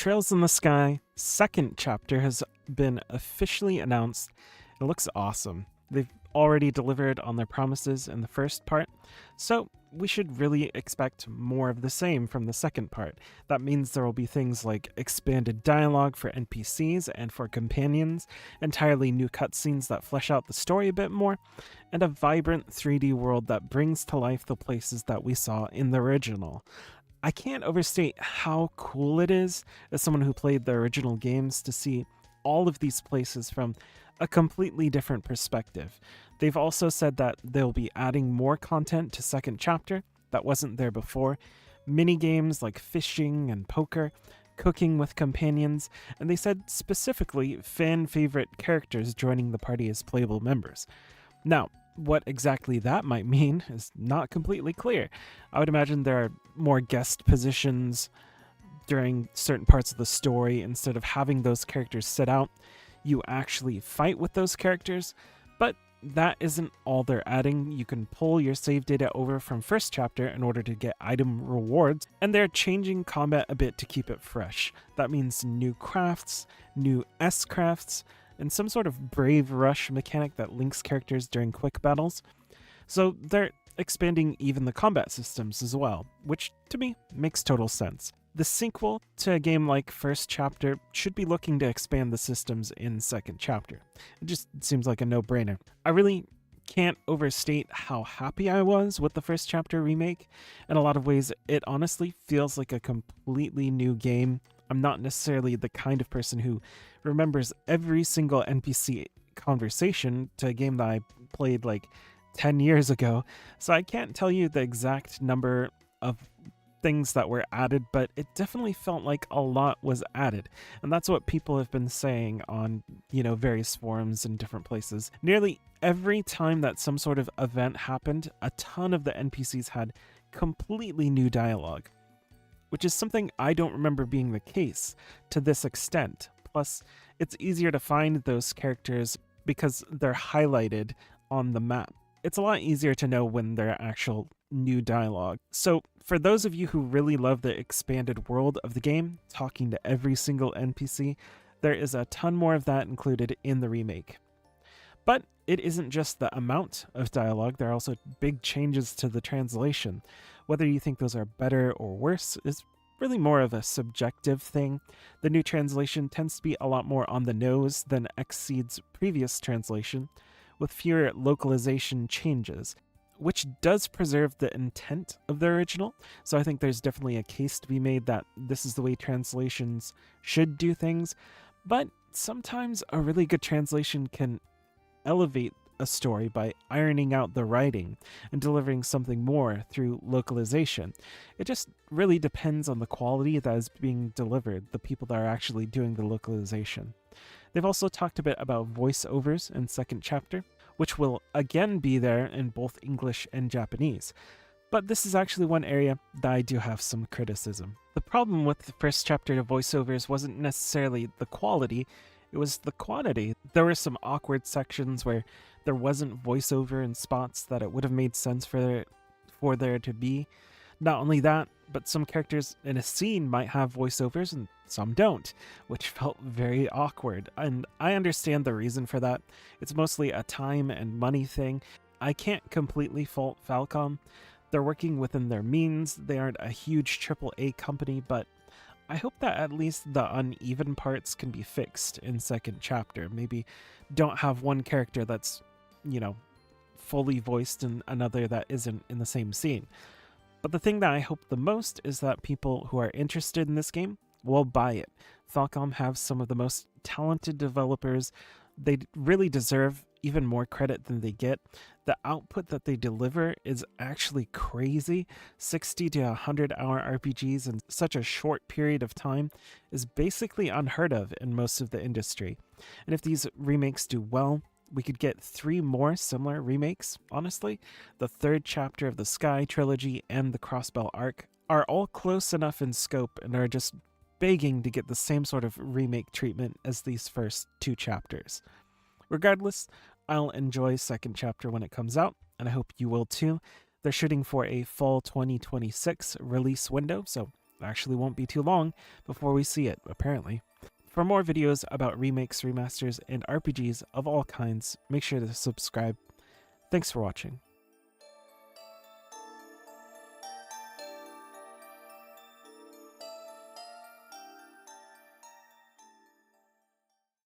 Trails in the Sky second chapter has been officially announced. It looks awesome. They've already delivered on their promises in the first part, so we should really expect more of the same from the second part. That means there will be things like expanded dialogue for NPCs and for companions, entirely new cutscenes that flesh out the story a bit more, and a vibrant 3D world that brings to life the places that we saw in the original. I can't overstate how cool it is as someone who played the original games to see all of these places from a completely different perspective. They've also said that they'll be adding more content to second chapter that wasn't there before, mini games like fishing and poker, cooking with companions, and they said specifically fan favorite characters joining the party as playable members. Now, what exactly that might mean is not completely clear. I would imagine there are more guest positions during certain parts of the story. Instead of having those characters sit out, you actually fight with those characters, but that isn't all they're adding. You can pull your save data over from first chapter in order to get item rewards, and they're changing combat a bit to keep it fresh. That means new crafts, new S-crafts, and some sort of brave rush mechanic that links characters during quick battles. So they're expanding even the combat systems as well, which to me makes total sense. The sequel to a game like First Chapter should be looking to expand the systems in Second Chapter. It just seems like a no-brainer. I really can't overstate how happy I was with the First Chapter remake. In a lot of ways, it honestly feels like a completely new game. I'm not necessarily the kind of person who remembers every single NPC conversation to a game that I played like 10 years ago, so I can't tell you the exact number of things that were added, but it definitely felt like a lot was added, and that's what people have been saying on, various forums and different places. Nearly every time that some sort of event happened, a ton of the NPCs had completely new dialogue, which is something I don't remember being the case to this extent. Plus, it's easier to find those characters because they're highlighted on the map. It's a lot easier to know when they're actual new dialogue. So for those of you who really love the expanded world of the game, talking to every single NPC, there is a ton more of that included in the remake. But it isn't just the amount of dialogue, there are also big changes to the translation. Whether you think those are better or worse is really more of a subjective thing. The new translation tends to be a lot more on the nose than Xseed's previous translation, with fewer localization changes, which does preserve the intent of the original. So I think there's definitely a case to be made that this is the way translations should do things. But sometimes a really good translation can elevate a story by ironing out the writing and delivering something more through localization. It just really depends on the quality that is being delivered, the people that are actually doing the localization. They've also talked a bit about voiceovers in second chapter, which will again be there in both English and Japanese. But this is actually one area that I do have some criticism. The problem with the first chapter voiceovers wasn't necessarily the quality, it was the quantity. There were some awkward sections where there wasn't voiceover in spots that it would have made sense for there to be. Not only that, but some characters in a scene might have voiceovers and some don't, which felt very awkward. And I understand the reason for that. It's mostly a time and money thing. I can't completely fault Falcom. They're working within their means. They aren't a huge AAA company, but I hope that at least the uneven parts can be fixed in second chapter. Maybe don't have one character that's, fully voiced and another that isn't in the same scene. But the thing that I hope the most is that people who are interested in this game will buy it. Falcom have some of the most talented developers. They really deserve even more credit than they get. The output that they deliver is actually crazy. 60 to 100 hour RPGs in such a short period of time is basically unheard of in most of the industry. And if these remakes do well, we could get 3 more similar remakes, honestly. The third chapter of the Sky trilogy and the Crossbell arc are all close enough in scope and are just begging to get the same sort of remake treatment as these first 2 chapters. Regardless, I'll enjoy second chapter when it comes out, and I hope you will too. They're shooting for a fall 2026 release window, so actually won't be too long before we see it, apparently. For more videos about remakes, remasters, and RPGs of all kinds, make sure to subscribe. Thanks for watching.